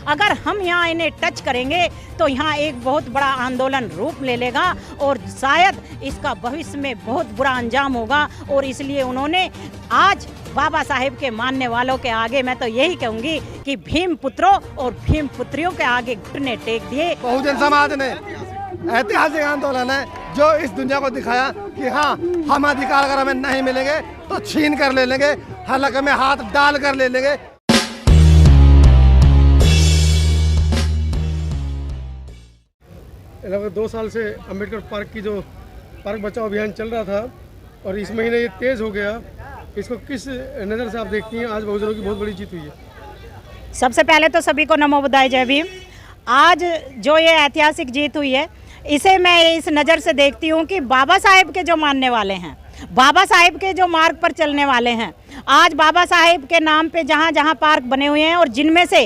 अगर हम यहाँ इन्हें टच करेंगे तो यहाँ एक बहुत बड़ा आंदोलन रूप ले लेगा और शायद इसका भविष्य में बहुत बुरा अंजाम होगा। और इसलिए उन्होंने आज बाबा साहेब के मानने वालों के आगे, मैं तो यही कहूँगी कि भीम पुत्रों और भीम पुत्रियों के आगे घुटने टेक दिए। बहुजन समाज ने ऐतिहासिक आंदोलन है जो इस दुनिया को दिखाया कि हाँ, हम अधिकार अगर हमें नहीं मिलेंगे तो छीन कर ले लेंगे, हलक में हाथ डाल कर ले लेंगे। लगभग 2 साल से अम्बेडकर पार्क की जो पार्क बचाओ अभियान चल रहा था और इस महीने ये तेज़ हो गया, इसको किस नज़र से आप देखती हैं? आज बहुजनों की बहुत बड़ी जीत हुई है। सबसे पहले तो सभी को नमो बुधाई जय भीम। आज जो ये ऐतिहासिक जीत हुई है, इसे मैं इस नज़र से देखती हूँ कि बाबा साहेब के जो मानने वाले हैं, बाबा साहेब के जो मार्ग पर चलने वाले हैं, आज बाबा साहेब के नाम पे जहाँ जहाँ पार्क बने हुए हैं और जिनमें से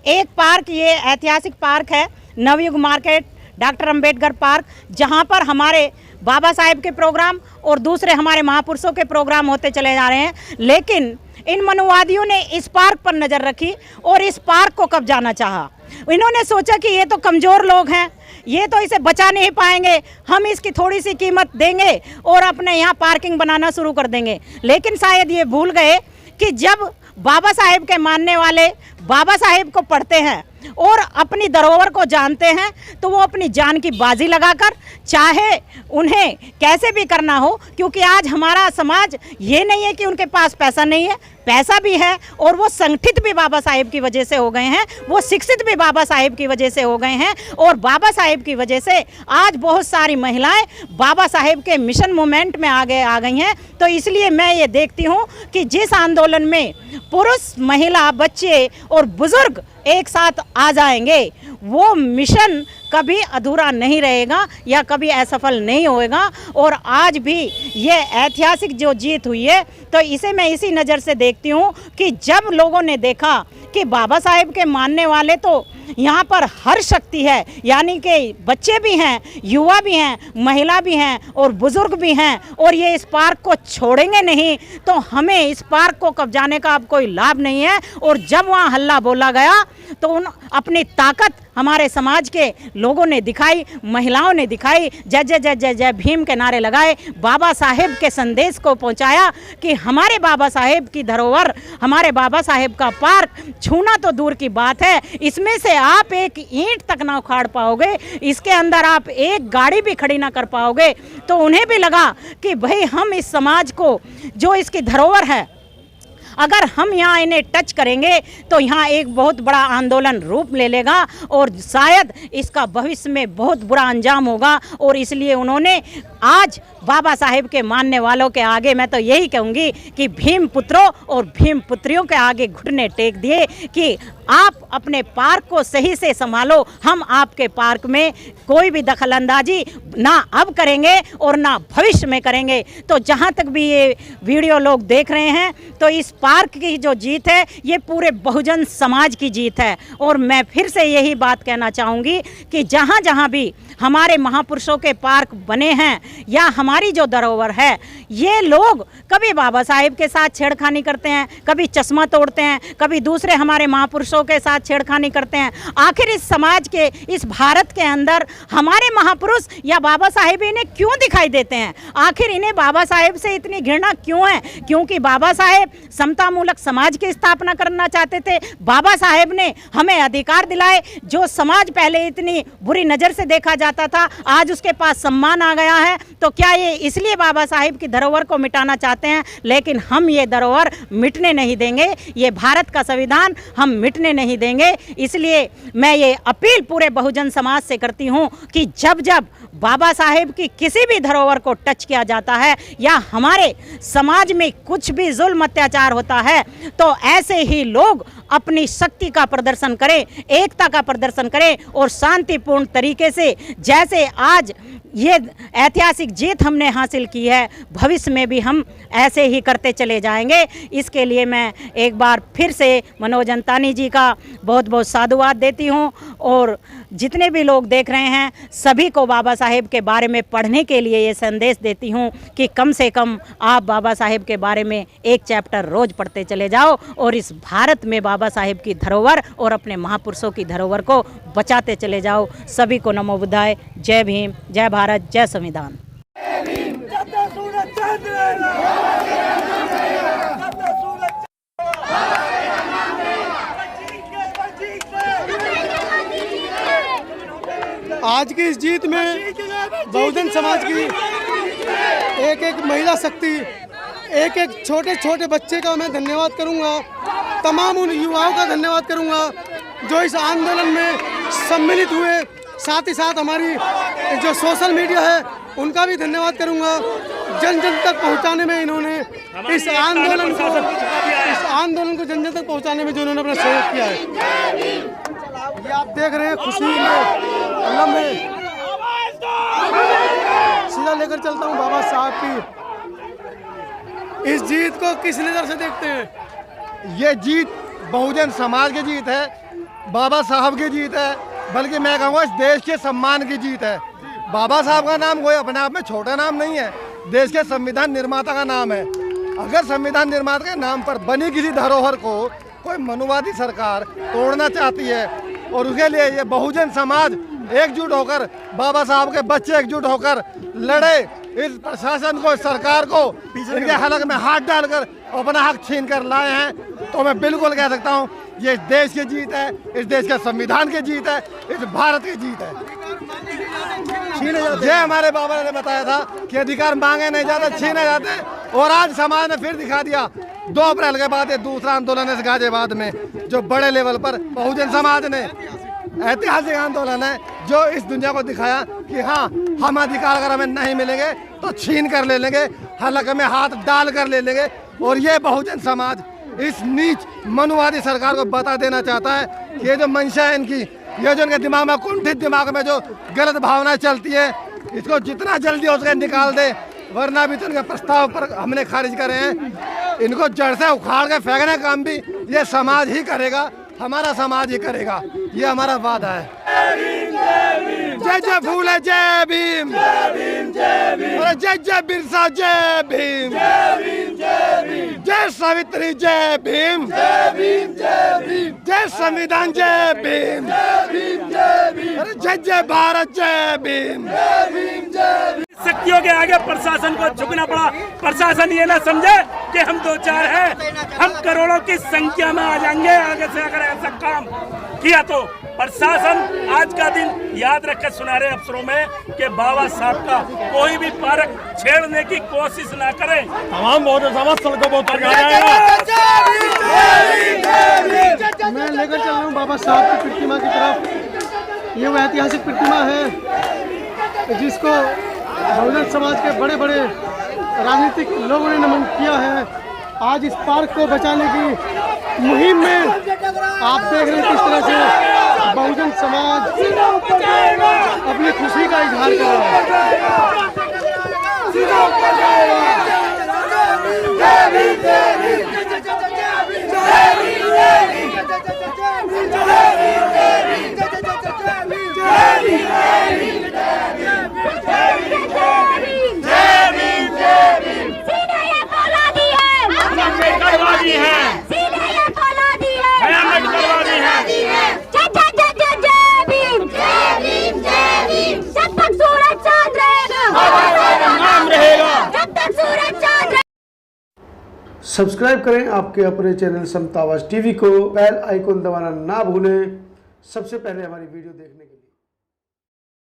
एक पार्क ये ऐतिहासिक पार्क है Navyug market doctor Ambedkar park, जहाँ पर हमारे बाबा साहेब के प्रोग्राम और दूसरे हमारे महापुरुषों के प्रोग्राम होते चले जा रहे हैं। लेकिन इन मनुवादियों ने इस पार्क पर नज़र रखी और इस पार्क को कब्जाना चाहा। इन्होंने सोचा कि ये तो कमज़ोर लोग हैं, ये तो इसे बचा नहीं पाएंगे, हम इसकी थोड़ी सी कीमत देंगे और अपने यहाँ पार्किंग बनाना शुरू कर देंगे। लेकिन शायद ये भूल गए कि जब बाबा साहेब के मानने वाले बाबा साहेब को पढ़ते हैं और अपनी धरोहर को जानते हैं तो वो अपनी जान की बाजी लगाकर, चाहे उन्हें कैसे भी करना हो, क्योंकि आज हमारा समाज ये नहीं है कि उनके पास पैसा नहीं है, पैसा भी है और वो संगठित भी बाबा साहेब की वजह से हो गए हैं, वो शिक्षित भी बाबा साहेब की वजह से हो गए हैं और बाबा साहेब की वजह से आज बहुत सारी महिलाएं बाबा साहेब के मिशन मूवमेंट में आगे आ गई हैं। तो इसलिए मैं ये देखती हूँ कि जिस आंदोलन में पुरुष, महिला, बच्चे और बुजुर्ग एक साथ आ जाएंगे, वो मिशन कभी अधूरा नहीं रहेगा या कभी असफल नहीं होएगा। और आज भी ये ऐतिहासिक जो जीत हुई है, तो इसे मैं इसी नज़र से देखती हूँ कि जब लोगों ने देखा कि बाबा साहेब के मानने वाले तो यहाँ पर हर शक्ति है, यानी कि बच्चे भी हैं, युवा भी हैं, महिला भी हैं और बुजुर्ग भी हैं, और ये इस पार्क को छोड़ेंगे नहीं, तो हमें इस पार्क को कब्जाने का अब कोई लाभ नहीं है। और जब वहाँ हल्ला बोला गया तो अपनी ताकत हमारे समाज के लोगों ने दिखाई, महिलाओं ने दिखाई, जय जय जय जय जय भीम के नारे लगाए, बाबा साहेब के संदेश को पहुंचाया कि हमारे बाबा साहेब की धरोहर, हमारे बाबा साहेब का पार्क छूना तो दूर की बात है, इसमें से आप एक ईंट तक ना उखाड़ पाओगे, इसके अंदर आप एक गाड़ी भी खड़ी ना कर पाओगे। तो उन्हें भी लगा कि भाई हम इस समाज को, जो इसकी धरोहर है, अगर हम यहाँ इन्हें टच करेंगे तो यहाँ एक बहुत बड़ा आंदोलन रूप ले लेगा और शायद इसका भविष्य में बहुत बुरा अंजाम होगा। और इसलिए उन्होंने आज बाबा साहेब के मानने वालों के आगे, मैं तो यही कहूँगी कि भीम पुत्रों और भीम पुत्रियों के आगे घुटने टेक दिए कि आप अपने पार्क को सही से संभालो, हम आपके पार्क में कोई भी दखलंदाजी ना अब करेंगे और ना भविष्य में करेंगे। तो जहाँ तक भी ये वीडियो लोग देख रहे हैं, तो इस पार्क की जो जीत है ये पूरे बहुजन समाज की जीत है। और मैं फिर से यही बात कहना चाहूँगी कि जहाँ जहाँ भी हमारे महापुरुषों के पार्क बने हैं या हमारी जो धरोहर है, ये लोग कभी बाबा साहेब के साथ छेड़खानी करते हैं, कभी चश्मा तोड़ते हैं, कभी दूसरे हमारे महापुरुषों के साथ छेड़खानी करते हैं। आखिर इस समाज के, इस भारत के अंदर हमारे महापुरुष या बाबा साहेब इन्हें क्यों दिखाई देते हैं? आखिर इन्हें बाबा साहेब से इतनी घृणा क्यों है? क्योंकि बाबा साहेब समतामूलक समाज की स्थापना करना चाहते थे। बाबा साहेब ने हमें अधिकार दिलाए, जो समाज पहले इतनी बुरी नज़र से देखा जाता था, आज उसके पास सम्मान आ गया है। तो क्या ये इसलिए बाबा साहेब की धरोहर को मिटाना चाहते हैं? लेकिन हम ये धरोहर मिटने नहीं देंगे, ये भारत का संविधान हम मिटने नहीं देंगे। इसलिए मैं ये अपील पूरे बहुजन समाज से करती हूँ कि जब जब बाबा साहेब की किसी भी धरोहर को टच किया जाता है या हमारे समाज में कुछ भी जुल्म अत्याचार होता है, तो ऐसे ही लोग अपनी शक्ति का प्रदर्शन करें, एकता का प्रदर्शन करें और शांतिपूर्ण तरीके से, जैसे आज ये ऐतिहासिक जीत हमने हासिल की है, भविष्य में भी हम ऐसे ही करते चले जाएंगे। इसके लिए मैं एक बार फिर से मनोज अंतानी जी का बहुत बहुत साधुवाद देती हूँ और जितने भी लोग देख रहे हैं सभी को बाबा साहेब के बारे में पढ़ने के लिए ये संदेश देती हूँ कि कम से कम आप बाबा साहेब के बारे में एक चैप्टर रोज़ पढ़ते चले जाओ और इस भारत में बाबा बाबा साहेब की धरोहर और अपने महापुरुषों की धरोहर को बचाते चले जाओ। सभी को नमो बुद्धाय। जय भीम, जय भारत, जय संविधान। आज की इस जीत में बहुजन समाज की एक एक महिला शक्ति, एक एक छोटे छोटे बच्चे का मैं धन्यवाद करूंगा। तमाम उन युवाओं का धन्यवाद करूंगा जो इस आंदोलन में सम्मिलित हुए। साथ ही साथ हमारी जो सोशल मीडिया है उनका भी धन्यवाद करूंगा। जन जन तक पहुंचाने में इन्होंने इस आंदोलन को जन जन तक पहुंचाने में जो इन्होंने अपना सहयोग किया है। ये आप देख रहे हैं खुशी में लम्हे सीधा लेकर चलता हूँ बाबा साहब की। इस जीत को किस नज़र से देखते हैं? ये जीत बहुजन समाज की जीत है, बाबा साहब की जीत है, बल्कि मैं कहूँगा इस देश के सम्मान की जीत है। बाबा साहब का नाम कोई अपने आप में छोटा नाम नहीं है, देश के संविधान निर्माता का नाम है। अगर संविधान निर्माता के नाम पर बनी किसी धरोहर को कोई मनुवादी सरकार तोड़ना चाहती है और उसके लिए ये बहुजन समाज एकजुट होकर, बाबा साहब के बच्चे एकजुट होकर लड़े, इस प्रशासन को, इस सरकार को इनके हलक में हाथ डालकर अपना हक छीन कर लाए हैं, तो मैं बिल्कुल कह सकता हूँ ये इस देश की जीत है, इस देश के संविधान की जीत है, इस भारत की जीत है। ये हमारे बाबा ने बताया था कि अधिकार मांगे नहीं जाते, छीने जाते, और आज समाज ने फिर दिखा दिया। 2 अप्रैल के बाद ये दूसरा आंदोलन है इस गाजियाबाद में, जो बड़े लेवल पर बहुजन समाज ने, ऐतिहासिक आंदोलन है जो इस दुनिया को दिखाया कि हाँ, हम अधिकार अगर हमें नहीं मिलेंगे तो छीन कर ले लेंगे, हलक में हाथ डाल कर ले लेंगे। और ये बहुजन समाज इस नीच मनुवादी सरकार को बता देना चाहता है कि ये जो मंशा है इनकी, ये जो इनके दिमाग में, कुंठित दिमाग में जो गलत भावनाएं चलती है, इसको जितना जल्दी हो सके निकाल दे, वरना भी तो इनके प्रस्ताव पर हमने खारिज करे हैं। इनको जड़ से उखाड़ के फेंकने का काम भी ये समाज ही करेगा, हमारा समाज ही करेगा, ये हमारा वादा है। जय जय फूले, जय भीम, अरे जय जय बिरसा, जय भीम, जय सावित्री, जय भीम, जय संविधान, जय भीम, अरे जय जय भारत, जय भीम। शक्तियों के आगे प्रशासन को झुकना पड़ा। प्रशासन ये ना समझे कि हम 2-4 हैं, हम करोड़ों की संख्या में आ जाएंगे आगे से अगर ऐसा काम किया तो। प्रशासन आज का दिन याद रखे सुनहरे अवसरों में कि बाबा साहब का कोई भी पार्क छेड़ने की कोशिश ना करें। तमाम सड़कों पर मैं लेकर चल रहा हूँ बाबा साहब की प्रतिमा की तरफ। ये वो ऐतिहासिक प्रतिमा है जिसको बहुजन समाज के बड़े बड़े राजनीतिक लोगों ने नमन किया है। आज इस पार्क को बचाने की मुहिम में आप देख रहे हैं किस तरह से बहुजन समाज अपनी खुशी का इजहार कर रहा है। सब्सक्राइब करें आपके अपने चैनल समता आवाज़ टीवी को, बेल आइकन दबाना ना भूलें सबसे पहले हमारी वीडियो देखने के लिए।